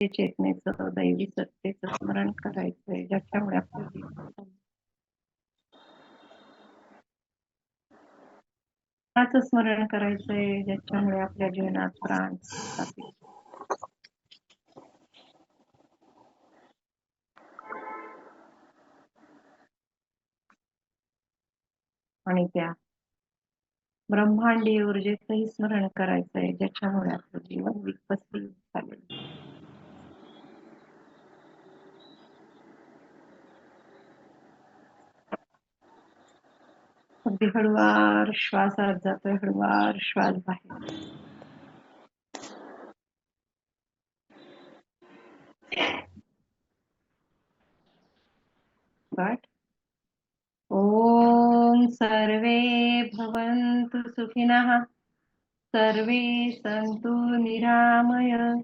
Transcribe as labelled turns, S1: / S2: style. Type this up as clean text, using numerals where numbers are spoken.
S1: चेतनेचं, दैवी सत्तेचं स्मरण करायचंय, ज्याच्यामुळे आपलं जीवन चालतं. त्याचं स्मरण करायचंय, ज्याच्यामुळे आपल्या जीवनात प्राण स्थापित. आणि त्या ब्रह्मांडीय ऊर्जेचंही स्मरण करायचंय, ज्याच्यामुळे आपलं जीवन विकसित झालेलं. अगदी हळुवार श्वास आत जातोय, हळुवार श्वास बाहेर. पाठ. ओम सर्वे भवन्तु सुखिनः, सर्वे सन्तु निरामय,